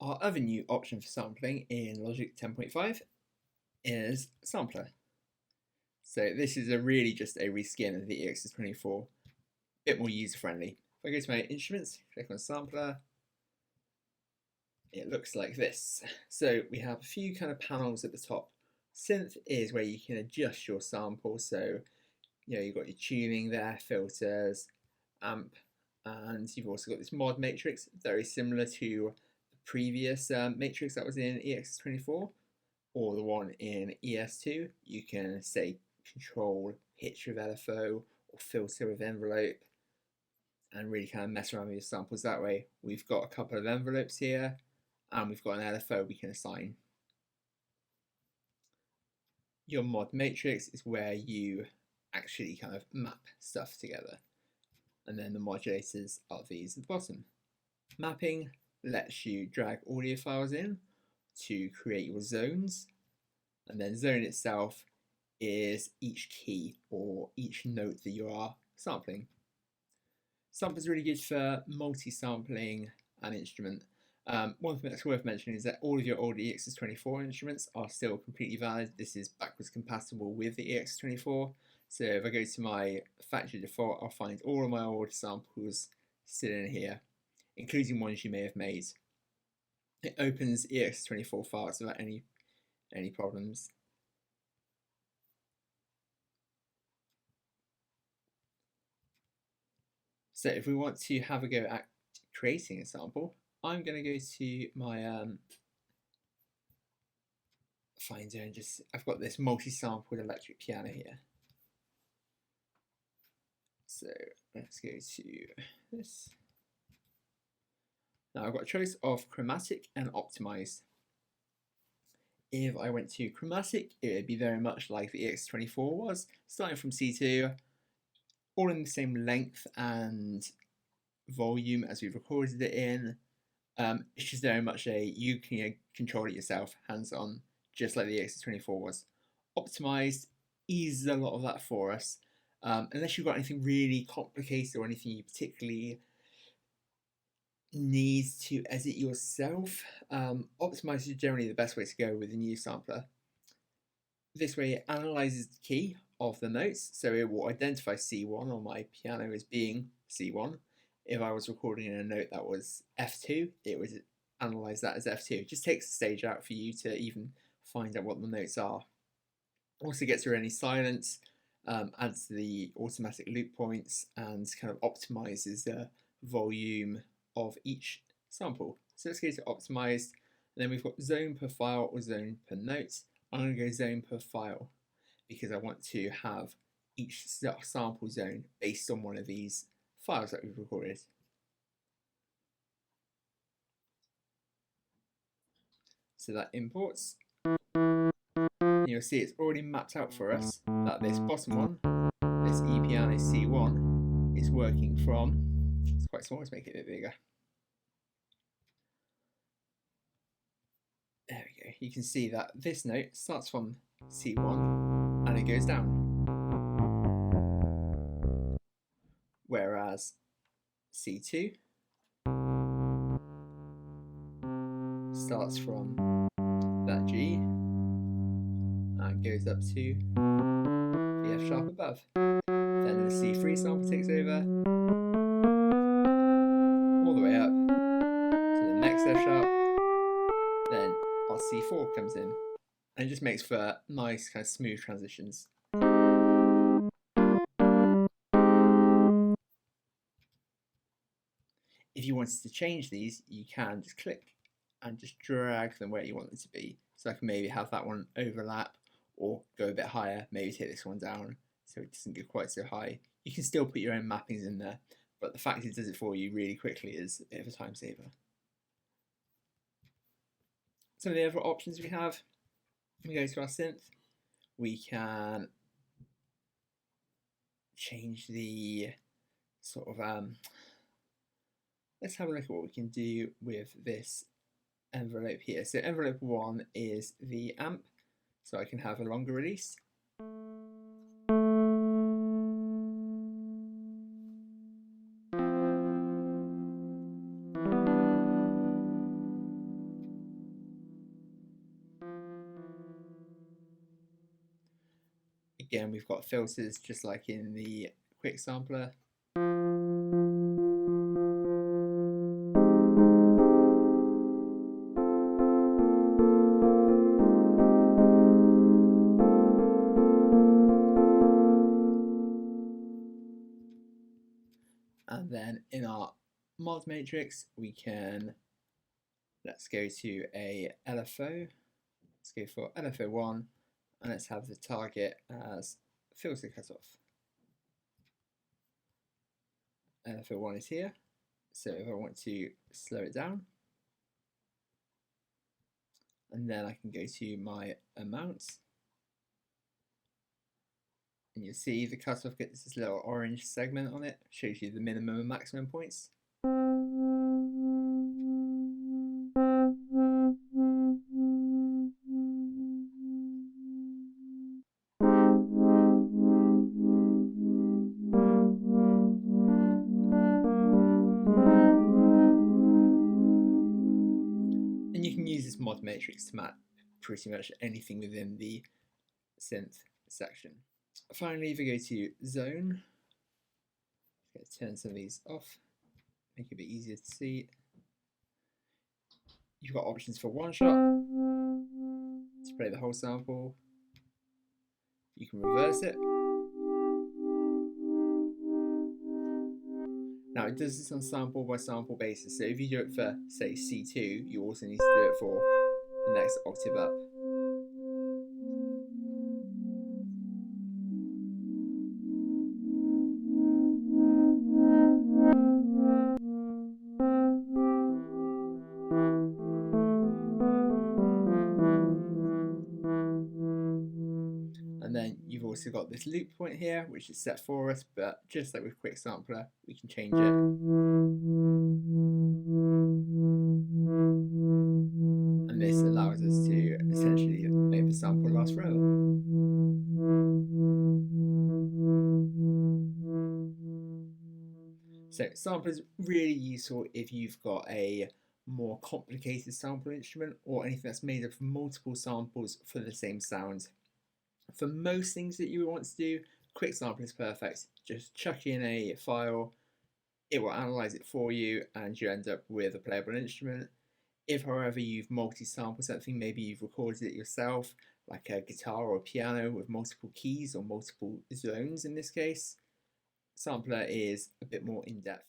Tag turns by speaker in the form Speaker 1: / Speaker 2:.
Speaker 1: Our other new option for sampling in Logic 10.5 is Sampler. So this is really just a reskin of the EXS24, a bit more user friendly. If I go to my instruments, click on Sampler, it looks like this. So we have a few kind of panels at the top. Synth is where you can adjust your sample. So you've got your tuning there, filters, amp, and you've also got this mod matrix, very similar to the previous matrix that was in EXS24 or the one in ES2. You can say control pitch with LFO or filter with envelope and really kind of mess around with your samples that way. We've got a couple of envelopes here and we've got an LFO we can assign. Your mod matrix is where you actually kind of map stuff together. And then the modulators are these at the bottom. Mapping lets you drag audio files in to create your zones. And then zone itself is each key or each note that you are sampling. Sampler is really good for multi-sampling an instrument. One thing that's worth mentioning is that all of your old EXS24 instruments are still completely valid. This is backwards compatible with the EXS24. So if I go to my factory default, I'll find all of my old samples still in here, including ones you may have made. It opens EXS24 files without any problems. So if we want to have a go at creating a sample, I'm going to go to my Finder and I've got this multi-sampled electric piano here. So let's go to this. Now I've got a choice of chromatic and optimized. If I went to chromatic, it would be very much like the EX24 was, starting from C2, all in the same length and volume as we've recorded it in. It's just very much you can control it yourself, hands-on, just like the EX24 was. Optimized eases a lot of that for us. Unless you've got anything really complicated or anything you particularly need to edit yourself, optimized is generally the best way to go with a new sampler. This way it analyzes the key of the notes, so it will identify C1 on my piano as being C1. If I was recording in a note that was F2, it would analyze that as F2. It just takes the stage out for you to even find out what the notes are. Also gets rid of any silence, adds the automatic loop points, and kind of optimizes the volume of each sample. So let's go to optimized, and then we've got zone per file or zone per note. I'm going to go zone per file because I want to have each sample zone based on one of these files that we've recorded. So that imports. And you'll see it's already mapped out for us that this bottom one, this ePiano C1, is working from, it's quite small, let's make it a bit bigger. There we go. You can see that this note starts from C1 and it goes down. Whereas C2 starts from that G and goes up to the F sharp above. Then the C3 sample takes over all the way up to the next F sharp. Then our C4 comes in and it just makes for nice kind of smooth transitions. If you wanted to change these, you can just click and just drag them where you want them to be. So I can maybe have that one overlap or go a bit higher, maybe take this one down so it doesn't get quite so high. You can still put your own mappings in there, but the fact it does it for you really quickly is a bit of a time saver. Some of the other options we have, we go to our synth, we can change the sort of, let's have a look at what we can do with this envelope here. So envelope 1 is the amp, so I can have a longer release. Again, we've got filters just like in the quick sampler. And then in our mod matrix, we can, let's go to a LFO. Let's go for LFO1, and let's have the target as filter cutoff. LFO1 is here, so if I want to slow it down, and then I can go to my amounts, and you'll see the cutoff gets this little orange segment on it, shows you the minimum and maximum points. And you can use this mod matrix to map pretty much anything within the synth section. Finally, if we go to zone, turn some of these off, make it a bit easier to see. You've got options for one shot, to play the whole sample. You can reverse it. Now it does this on sample by sample basis, so if you do it for, say, C2, you also need to do it for the next octave up. And then you've also got this loop point here, which is set for us, but just like with Quick Sampler, we can change it. And this allows us to essentially make the sample last forever. So sampler is really useful if you've got a more complicated sample instrument or anything that's made of multiple samples for the same sound. For most things that you want to do, Quick Sampler is perfect. Just chuck in a file, it will analyze it for you, and you end up with a playable instrument. If, however, you've multi-sampled something, maybe you've recorded it yourself, like a guitar or a piano with multiple keys or multiple zones in this case, Sampler is a bit more in-depth.